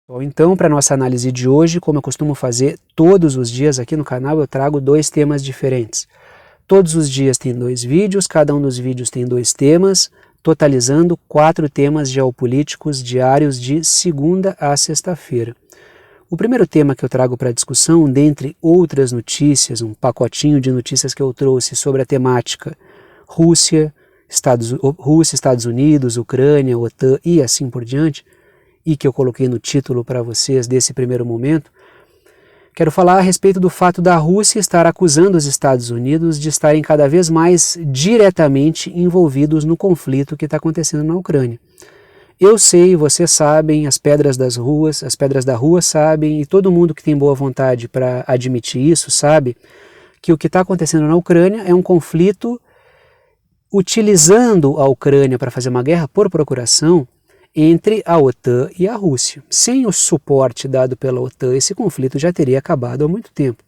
Bom, então, para a nossa análise de hoje, como eu costumo fazer todos os dias aqui no canal, eu trago 2 temas diferentes. Todos os dias tem 2 vídeos, cada um dos vídeos tem 2 temas, totalizando 4 temas geopolíticos diários de segunda a sexta-feira. O primeiro tema que eu trago para discussão, dentre outras notícias, um pacotinho de notícias que eu trouxe sobre a temática Rússia, Estados Unidos, Ucrânia, OTAN e assim por diante, e que eu coloquei no título para vocês desse primeiro momento, quero falar a respeito do fato da Rússia estar acusando os Estados Unidos de estarem cada vez mais diretamente envolvidos no conflito que está acontecendo na Ucrânia. Eu sei, vocês sabem, as pedras da rua sabem, e todo mundo que tem boa vontade para admitir isso sabe que o que está acontecendo na Ucrânia é um conflito utilizando a Ucrânia para fazer uma guerra por procuração entre a OTAN e a Rússia. Sem o suporte dado pela OTAN, esse conflito já teria acabado há muito tempo.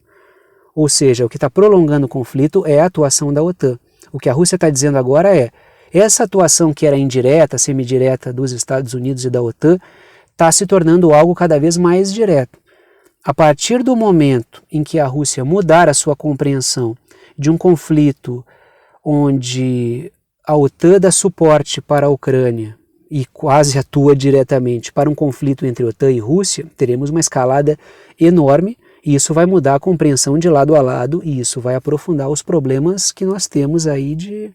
Ou seja, o que está prolongando o conflito é a atuação da OTAN. O que a Rússia está dizendo agora é, essa atuação que era indireta, semidireta dos Estados Unidos e da OTAN, está se tornando algo cada vez mais direto. A partir do momento em que a Rússia mudar a sua compreensão de um conflito onde a OTAN dá suporte para a Ucrânia, e quase atua diretamente para um conflito entre OTAN e Rússia, teremos uma escalada enorme e isso vai mudar a compreensão de lado a lado e isso vai aprofundar os problemas que nós temos aí de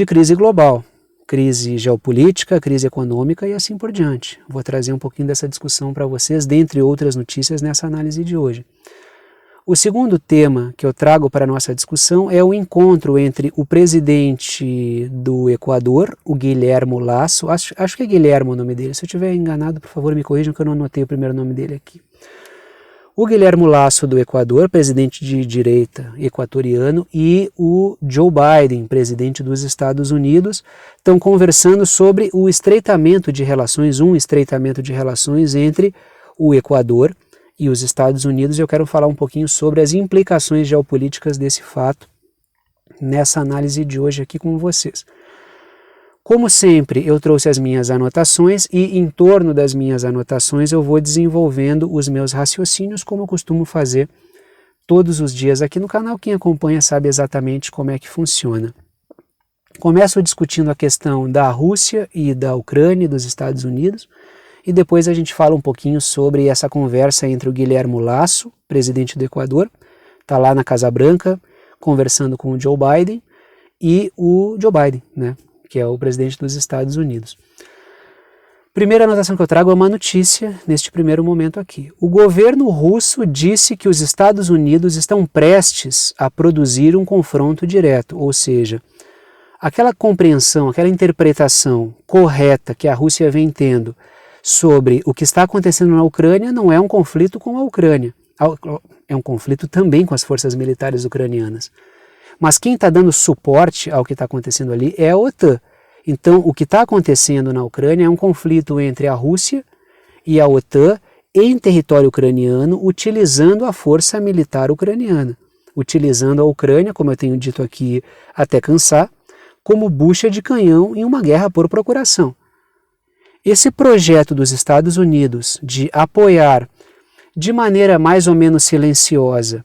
crise global, crise geopolítica, crise econômica e assim por diante. Vou trazer um pouquinho dessa discussão para vocês, dentre outras notícias, nessa análise de hoje. O segundo tema que eu trago para a nossa discussão é o encontro entre o presidente do Equador, o Guillermo Lasso, acho que é Guillermo o nome dele, se eu estiver enganado, por favor me corrijam que eu não anotei o primeiro nome dele aqui. O Guillermo Lasso do Equador, presidente de direita equatoriano, e o Joe Biden, presidente dos Estados Unidos, estão conversando sobre o estreitamento de relações, entre o Equador e os Estados Unidos, e eu quero falar um pouquinho sobre as implicações geopolíticas desse fato nessa análise de hoje aqui com vocês. Como sempre, eu trouxe as minhas anotações e em torno das minhas anotações eu vou desenvolvendo os meus raciocínios, como eu costumo fazer todos os dias aqui no canal. Quem acompanha sabe exatamente como é que funciona. Começo discutindo a questão da Rússia e da Ucrânia e dos Estados Unidos, e depois a gente fala um pouquinho sobre essa conversa entre o Guillermo Lasso, presidente do Equador, está lá na Casa Branca, conversando com o Joe Biden, e o Joe Biden, né, que é o presidente dos Estados Unidos. Primeira anotação que eu trago é uma notícia neste primeiro momento aqui. O governo russo disse que os Estados Unidos estão prestes a produzir um confronto direto, ou seja, aquela compreensão, aquela interpretação correta que a Rússia vem tendo sobre o que está acontecendo na Ucrânia não é um conflito com a Ucrânia, é um conflito também com as forças militares ucranianas. Mas quem está dando suporte ao que está acontecendo ali é a OTAN. Então o que está acontecendo na Ucrânia é um conflito entre a Rússia e a OTAN em território ucraniano, utilizando a força militar ucraniana, utilizando a Ucrânia, como eu tenho dito aqui até cansar, como bucha de canhão em uma guerra por procuração. Esse projeto dos Estados Unidos de apoiar de maneira mais ou menos silenciosa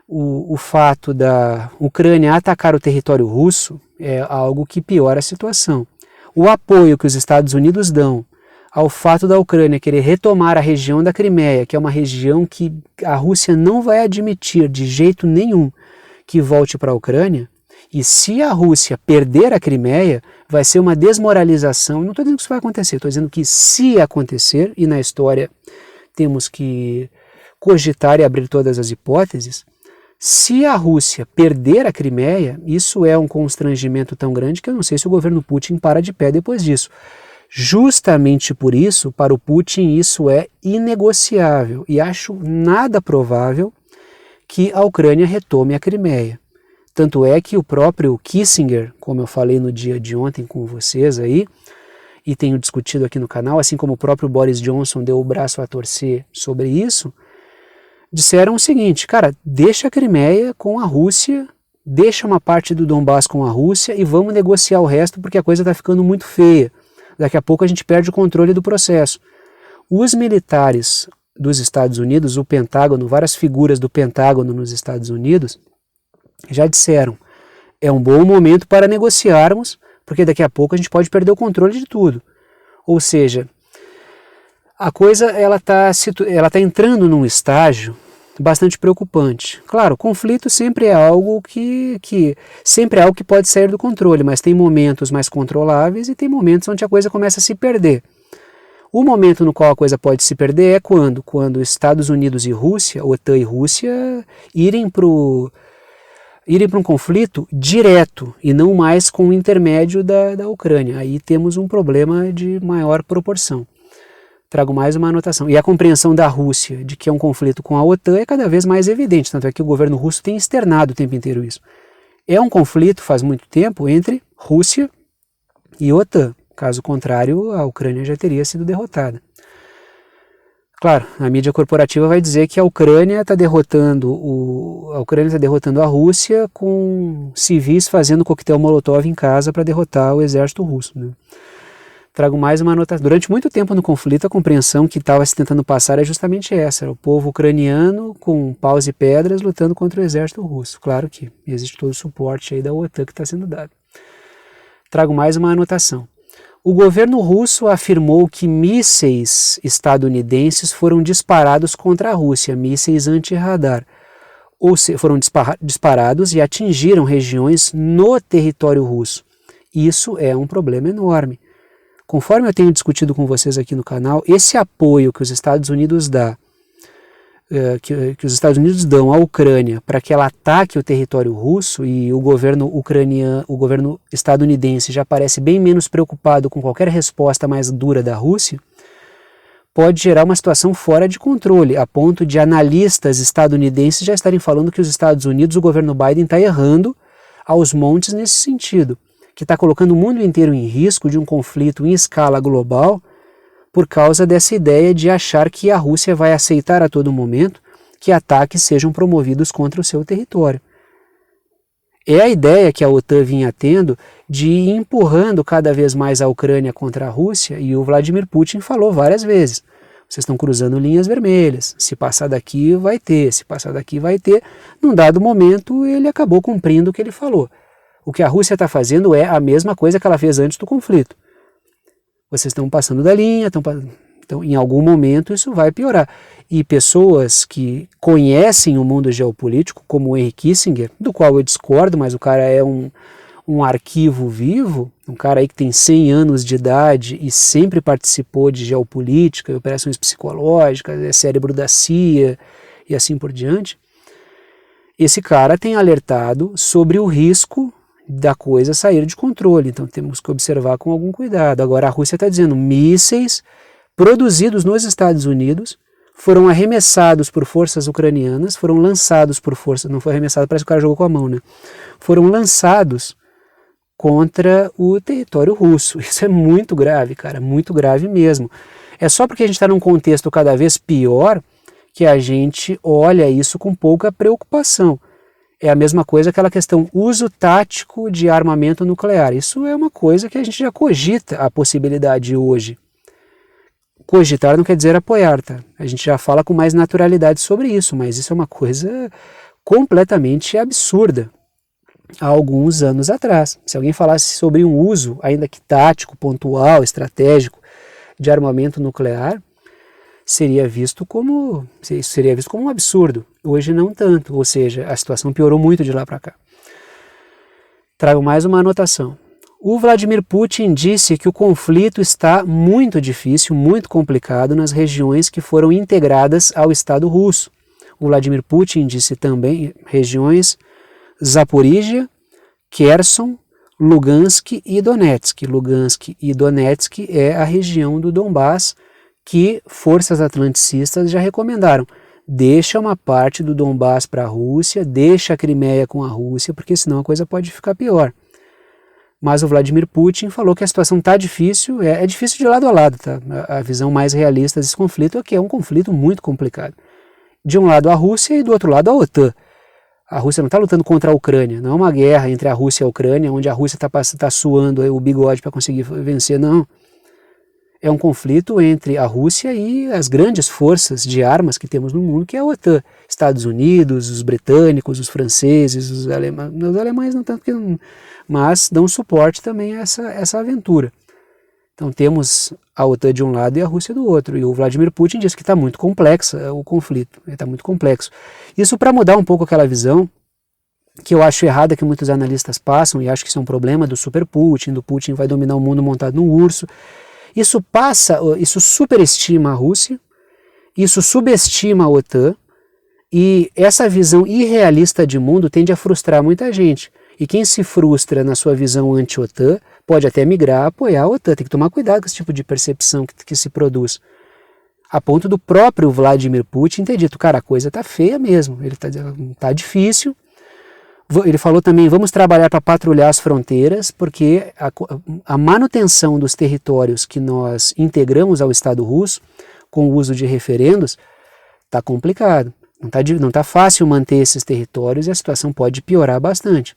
o fato da Ucrânia atacar o território russo é algo que piora a situação. O apoio que os Estados Unidos dão ao fato da Ucrânia querer retomar a região da Crimeia, que é uma região que a Rússia não vai admitir de jeito nenhum que volte para a Ucrânia, e se a Rússia perder a Crimeia, vai ser uma desmoralização. Não estou dizendo que isso vai acontecer, estou dizendo que se acontecer, e na história temos que cogitar e abrir todas as hipóteses, se a Rússia perder a Crimeia, isso é um constrangimento tão grande que eu não sei se o governo Putin para de pé depois disso. Justamente por isso, para o Putin, isso é inegociável, e acho nada provável que a Ucrânia retome a Crimeia. Tanto é que o próprio Kissinger, como eu falei no dia de ontem com vocês aí, e tenho discutido aqui no canal, assim como o próprio Boris Johnson deu o braço a torcer sobre isso, disseram o seguinte, cara, deixa a Crimeia com a Rússia, deixa uma parte do Donbass com a Rússia e vamos negociar o resto porque a coisa está ficando muito feia. Daqui a pouco a gente perde o controle do processo. Os militares dos Estados Unidos, o Pentágono, várias figuras do Pentágono nos Estados Unidos, já disseram, é um bom momento para negociarmos, porque daqui a pouco a gente pode perder o controle de tudo. Ou seja, a coisa ela tá entrando num estágio bastante preocupante. Claro, conflito sempre é algo sempre é algo que pode sair do controle, mas tem momentos mais controláveis e tem momentos onde a coisa começa a se perder. O momento no qual a coisa pode se perder é quando Estados Unidos e Rússia, OTAN e Rússia, irem para um conflito direto e não mais com o intermédio da Ucrânia. Aí temos um problema de maior proporção. Trago mais uma anotação. E a compreensão da Rússia de que é um conflito com a OTAN é cada vez mais evidente, tanto é que o governo russo tem externado o tempo inteiro isso. É um conflito, faz muito tempo, entre Rússia e OTAN. Caso contrário, a Ucrânia já teria sido derrotada. Claro, a mídia corporativa vai dizer que a Ucrânia está derrotando a Rússia com civis fazendo coquetel Molotov em casa para derrotar o exército russo, né? Trago mais uma anotação. Durante muito tempo no conflito, a compreensão que estava se tentando passar é justamente essa. Era o povo ucraniano com paus e pedras lutando contra o exército russo. Claro que existe todo o suporte aí da OTAN que está sendo dado. Trago mais uma anotação. O governo russo afirmou que mísseis estadunidenses foram disparados contra a Rússia, mísseis anti-radar, ou foram disparados e atingiram regiões no território russo. Isso é um problema enorme. Conforme eu tenho discutido com vocês aqui no canal, esse apoio que os Estados Unidos que os Estados Unidos dão à Ucrânia para que ela ataque o território russo, e o governo estadunidense já parece bem menos preocupado com qualquer resposta mais dura da Rússia, pode gerar uma situação fora de controle, a ponto de analistas estadunidenses já estarem falando que os Estados Unidos, o governo Biden, está errando aos montes nesse sentido, que está colocando o mundo inteiro em risco de um conflito em escala global, por causa dessa ideia de achar que a Rússia vai aceitar a todo momento que ataques sejam promovidos contra o seu território. É a ideia que a OTAN vinha tendo de ir empurrando cada vez mais a Ucrânia contra a Rússia, e o Vladimir Putin falou várias vezes, vocês estão cruzando linhas vermelhas, se passar daqui vai ter, se passar daqui vai ter. Num dado momento ele acabou cumprindo o que ele falou. O que a Rússia está fazendo é a mesma coisa que ela fez antes do conflito. Vocês estão passando da linha, então em algum momento isso vai piorar. E pessoas que conhecem o mundo geopolítico, como o Henry Kissinger, do qual eu discordo, mas o cara é um arquivo vivo, um cara aí que tem 100 anos de idade e sempre participou de geopolítica, operações psicológicas, é cérebro da CIA e assim por diante. Esse cara tem alertado sobre o risco da coisa sair de controle, então temos que observar com algum cuidado. Agora a Rússia está dizendo, mísseis produzidos nos Estados Unidos foram arremessados por forças ucranianas, foram lançados por forças, não foi arremessado, parece que o cara jogou com a mão, né? Foram lançados contra o território russo. Isso é muito grave, cara, muito grave mesmo. É só porque a gente está num contexto cada vez pior que a gente olha isso com pouca preocupação. É a mesma coisa aquela questão uso tático de armamento nuclear. Isso é uma coisa que a gente já cogita a possibilidade hoje. Cogitar não quer dizer apoiar, tá? A gente já fala com mais naturalidade sobre isso, mas isso é uma coisa completamente absurda há alguns anos atrás. Se alguém falasse sobre um uso, ainda que tático, pontual, estratégico, de armamento nuclear, seria visto como um absurdo. Hoje não tanto, ou seja, a situação piorou muito de lá para cá. Trago mais uma anotação. O Vladimir Putin disse que o conflito está muito difícil, muito complicado nas regiões que foram integradas ao Estado russo. O Vladimir Putin disse também regiões Zaporígia, Kherson, Lugansk e Donetsk. Lugansk e Donetsk é a região do Donbás que forças atlanticistas já recomendaram. Deixa uma parte do Donbás para a Rússia, deixa a Crimeia com a Rússia, porque senão a coisa pode ficar pior. Mas o Vladimir Putin falou que a situação está difícil, é difícil de lado a lado, tá? A visão mais realista desse conflito é que é um conflito muito complicado. De um lado a Rússia e do outro lado a OTAN. A Rússia não está lutando contra a Ucrânia, não é uma guerra entre a Rússia e a Ucrânia, onde a Rússia está suando o bigode para conseguir vencer, não. é um conflito entre a Rússia e as grandes forças de armas que temos no mundo, que é a OTAN. Estados Unidos, os britânicos, os franceses, os alemães não tanto, mas dão suporte também a essa aventura. Então temos a OTAN de um lado e a Rússia do outro. E o Vladimir Putin diz que está muito complexo o conflito, está muito complexo. Isso para mudar um pouco aquela visão que eu acho errada, que muitos analistas passam, e acho que isso é um problema do super Putin, do Putin vai dominar o mundo montado no urso. Isso superestima a Rússia, isso subestima a OTAN, e essa visão irrealista de mundo tende a frustrar muita gente. E quem se frustra na sua visão anti-OTAN pode até migrar a apoiar a OTAN. Tem que tomar cuidado com esse tipo de percepção que se produz. A ponto do próprio Vladimir Putin ter dito, cara, a coisa tá feia mesmo, tá difícil. Ele falou também, vamos trabalhar para patrulhar as fronteiras, porque a manutenção dos territórios que nós integramos ao Estado russo, com o uso de referendos, está complicado. Não tá fácil manter esses territórios e a situação pode piorar bastante.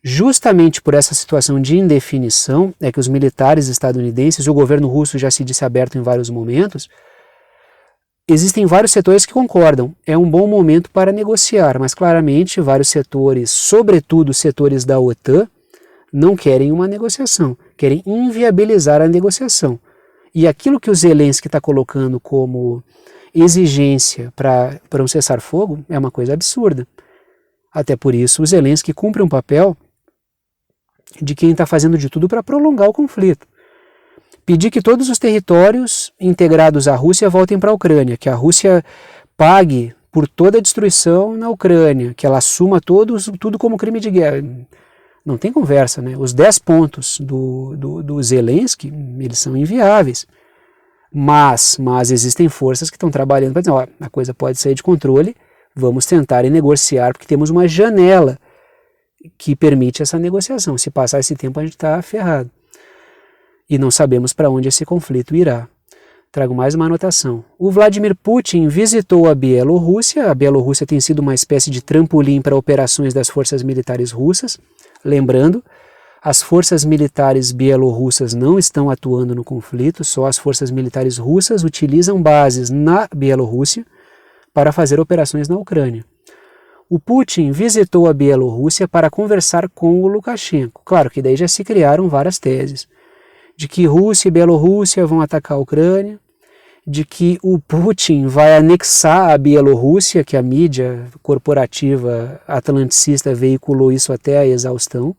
Justamente por essa situação de indefinição, é que os militares estadunidenses, o governo russo já se disse aberto em vários momentos, existem vários setores que concordam, é um bom momento para negociar, mas claramente vários setores, sobretudo os setores da OTAN, não querem uma negociação, querem inviabilizar a negociação. E aquilo que o Zelensky está colocando como exigência para um cessar-fogo é uma coisa absurda. Até por isso o Zelensky cumpre um papel de quem está fazendo de tudo para prolongar o conflito. Pedir que todos os territórios integrados à Rússia voltem para a Ucrânia, que a Rússia pague por toda a destruição na Ucrânia, que ela assuma tudo como crime de guerra. Não tem conversa, né? Os 10 pontos do Zelensky, eles são inviáveis. Mas existem forças que estão trabalhando para dizer, ó, a coisa pode sair de controle, vamos tentar negociar, porque temos uma janela que permite essa negociação. Se passar esse tempo, a gente está ferrado. E não sabemos para onde esse conflito irá. Trago mais uma anotação. O Vladimir Putin visitou a Bielorrússia. A Bielorrússia tem sido uma espécie de trampolim para operações das forças militares russas. Lembrando, as forças militares bielorrussas não estão atuando no conflito, só as forças militares russas utilizam bases na Bielorrússia para fazer operações na Ucrânia. O Putin visitou a Bielorrússia para conversar com o Lukashenko. Claro que daí já se criaram várias teses, de que Rússia e Bielorrússia vão atacar a Ucrânia, de que o Putin vai anexar a Bielorrússia, que a mídia corporativa atlanticista veiculou isso até a exaustão.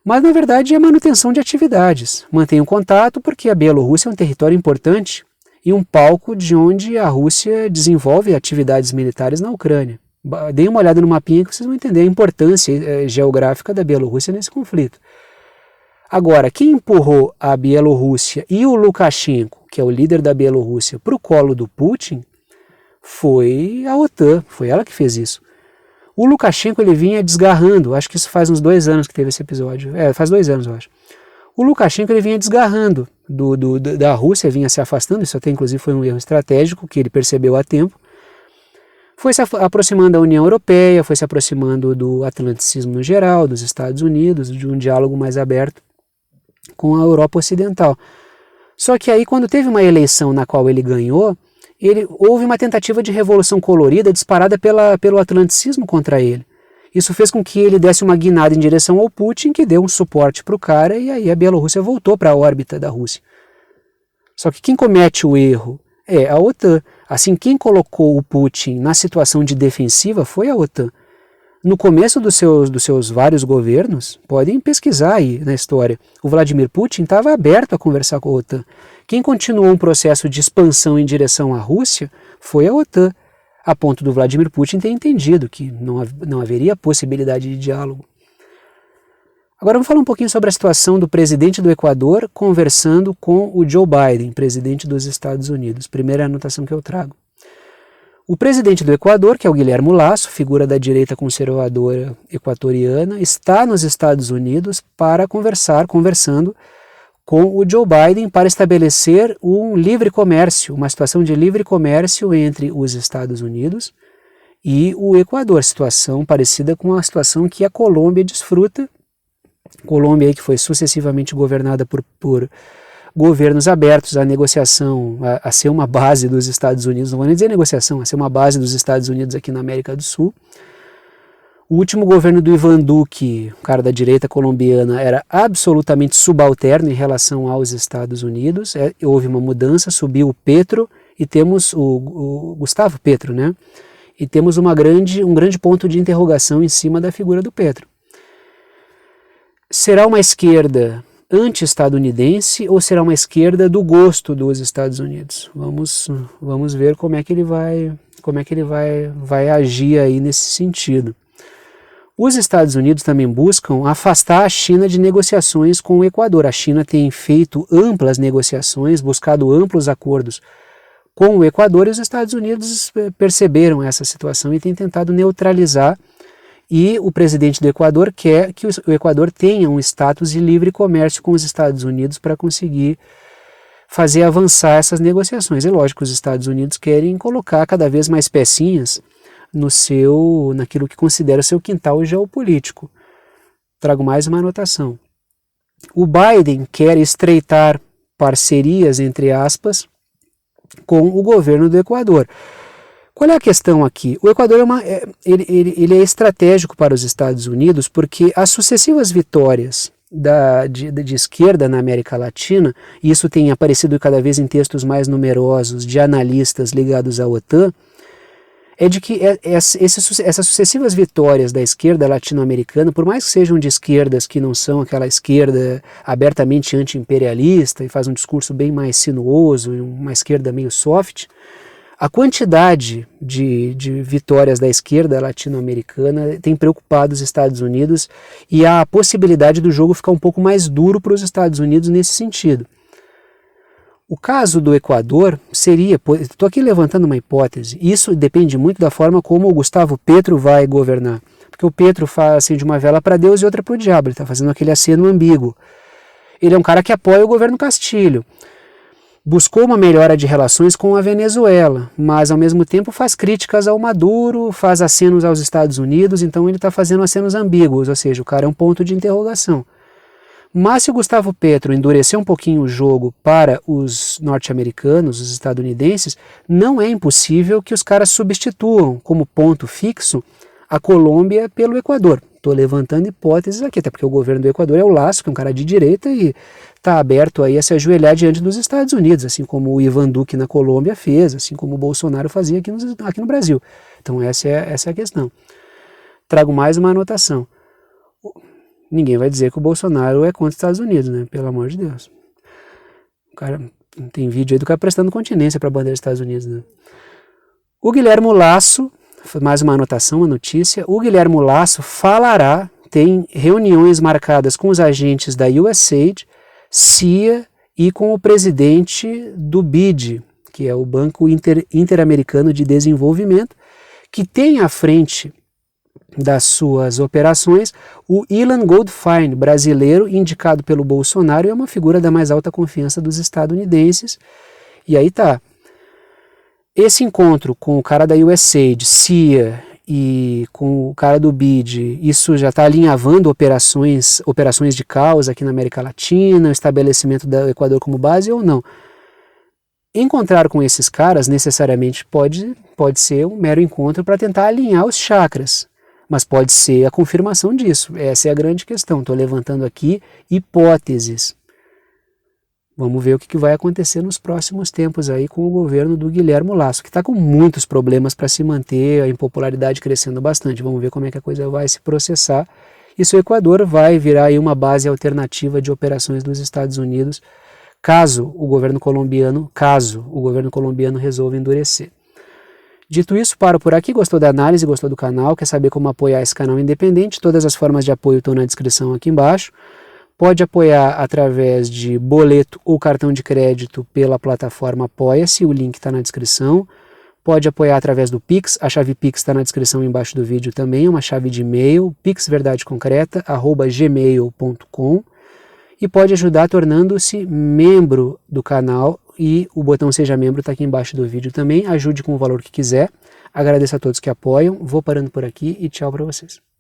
Mas, na verdade, é manutenção de atividades. Mantém o contato porque a Bielorrússia é um território importante e um palco de onde a Rússia desenvolve atividades militares na Ucrânia. Deem uma olhada no mapinha que vocês vão entender a importância geográfica da Bielorrússia nesse conflito. Agora, quem empurrou a Bielorrússia e o Lukashenko, que é o líder da Bielorrússia, para o colo do Putin, foi a OTAN, foi ela que fez isso. O Lukashenko ele vinha desgarrando, acho que isso faz uns 2 anos que teve esse episódio, faz 2 anos eu acho. O Lukashenko ele vinha desgarrando da Rússia, vinha se afastando, isso até inclusive foi um erro estratégico que ele percebeu a tempo. Foi se aproximando da União Europeia, foi se aproximando do atlanticismo no geral, dos Estados Unidos, de um diálogo mais aberto com a Europa Ocidental. Só que aí, quando teve uma eleição na qual ele ganhou, houve uma tentativa de revolução colorida disparada pelo atlanticismo contra ele. Isso fez com que ele desse uma guinada em direção ao Putin, que deu um suporte para o cara, e aí a Bielorrússia voltou para a órbita da Rússia. Só que quem comete o erro é a OTAN. Assim, quem colocou o Putin na situação de defensiva foi a OTAN. No começo dos seus vários governos, podem pesquisar aí na história, o Vladimir Putin estava aberto a conversar com a OTAN. Quem continuou um processo de expansão em direção à Rússia foi a OTAN, a ponto do Vladimir Putin ter entendido que não haveria possibilidade de diálogo. Agora vamos falar um pouquinho sobre a situação do presidente do Equador conversando com o Joe Biden, presidente dos Estados Unidos. Primeira anotação que eu trago. O presidente do Equador, que é o Guilherme Lasso, figura da direita conservadora equatoriana, está nos Estados Unidos para conversando com o Joe Biden para estabelecer um livre comércio, uma situação de livre comércio entre os Estados Unidos e o Equador, situação parecida com a situação que a Colômbia desfruta. Colômbia aí que foi sucessivamente governada por governos abertos à negociação, a ser uma base dos Estados Unidos, não vou nem dizer negociação, a ser uma base dos Estados Unidos aqui na América do Sul. O último governo do Ivan Duque, o cara da direita colombiana, era absolutamente subalterno em relação aos Estados Unidos. Houve uma mudança, subiu o Petro e temos o Gustavo Petro, né? E temos um grande ponto de interrogação em cima da figura do Petro. Será uma esquerda anti-estadunidense ou será uma esquerda do gosto dos Estados Unidos? Vamos ver como é que ele vai agir aí nesse sentido. Os Estados Unidos também buscam afastar a China de negociações com o Equador. A China tem feito amplas negociações, buscado amplos acordos com o Equador, e os Estados Unidos perceberam essa situação e têm tentado neutralizar, e o presidente do Equador quer que o Equador tenha um status de livre comércio com os Estados Unidos para conseguir fazer avançar essas negociações. É lógico que os Estados Unidos querem colocar cada vez mais pecinhas naquilo que considera seu quintal geopolítico. Trago mais uma anotação. O Biden quer estreitar parcerias, entre aspas, com o governo do Equador. Qual é a questão aqui? O Equador ele é estratégico para os Estados Unidos porque as sucessivas vitórias de esquerda na América Latina, e isso tem aparecido cada vez em textos mais numerosos de analistas ligados à OTAN, é de que essas sucessivas vitórias da esquerda latino-americana, por mais que sejam de esquerdas que não são aquela esquerda abertamente anti-imperialista e faz um discurso bem mais sinuoso, uma esquerda meio soft, a quantidade de vitórias da esquerda latino-americana tem preocupado os Estados Unidos, e há a possibilidade do jogo ficar um pouco mais duro para os Estados Unidos nesse sentido. O caso do Equador seria, estou aqui levantando uma hipótese, isso depende muito da forma como o Gustavo Petro vai governar, porque o Petro acende uma vela para Deus e outra para o diabo, ele está fazendo aquele aceno ambíguo. Ele é um cara que apoia o governo Castilho, buscou uma melhora de relações com a Venezuela, mas ao mesmo tempo faz críticas ao Maduro, faz acenos aos Estados Unidos, então ele está fazendo acenos ambíguos, ou seja, o cara é um ponto de interrogação. Mas se o Gustavo Petro endurecer um pouquinho o jogo para os norte-americanos, os estadunidenses, não é impossível que os caras substituam como ponto fixo a Colômbia pelo Equador. Estou levantando hipóteses aqui, até porque o governo do Equador é o Lasso, que é um cara de direita e está aberto aí a se ajoelhar diante dos Estados Unidos, assim como o Ivan Duque na Colômbia fez, assim como o Bolsonaro fazia aqui no Brasil. Então essa é a questão. Trago mais uma anotação. Ninguém vai dizer que o Bolsonaro é contra os Estados Unidos, né? Pelo amor de Deus. O cara, tem vídeo aí do cara prestando continência para a bandeira dos Estados Unidos, né? O Guilhermo Lasso, mais uma anotação, uma notícia, o Guilhermo Lasso tem reuniões marcadas com os agentes da USAID, CIA e com o presidente do BID, que é o Banco Interamericano de Desenvolvimento, que tem à frente das suas operações o Ilan Goldfein, brasileiro, indicado pelo Bolsonaro, e é uma figura da mais alta confiança dos estadunidenses. E aí tá. Esse encontro com o cara da USAID, CIA e com o cara do BID, isso já está alinhavando operações de causa aqui na América Latina, o estabelecimento do Equador como base ou não? Encontrar com esses caras necessariamente pode ser um mero encontro para tentar alinhar os chakras, mas pode ser a confirmação disso. Essa é a grande questão. Estou levantando aqui hipóteses. Vamos ver o que vai acontecer nos próximos tempos aí com o governo do Guilhermo Lasso, que está com muitos problemas para se manter, a impopularidade crescendo bastante. Vamos ver como é que a coisa vai se processar. E se o Equador vai virar aí uma base alternativa de operações dos Estados Unidos, caso o governo colombiano resolva endurecer. Dito isso, paro por aqui. Gostou da análise, gostou do canal, quer saber como apoiar esse canal independente? Todas as formas de apoio estão na descrição aqui embaixo. Pode apoiar através de boleto ou cartão de crédito pela plataforma Apoia-se, o link está na descrição. Pode apoiar através do Pix, a chave Pix está na descrição embaixo do vídeo também, é uma chave de e-mail, pixverdadeconcreta@gmail.com, e pode ajudar tornando-se membro do canal, e o botão Seja Membro está aqui embaixo do vídeo também. Ajude com o valor que quiser. Agradeço a todos que apoiam. Vou parando por aqui e tchau para vocês.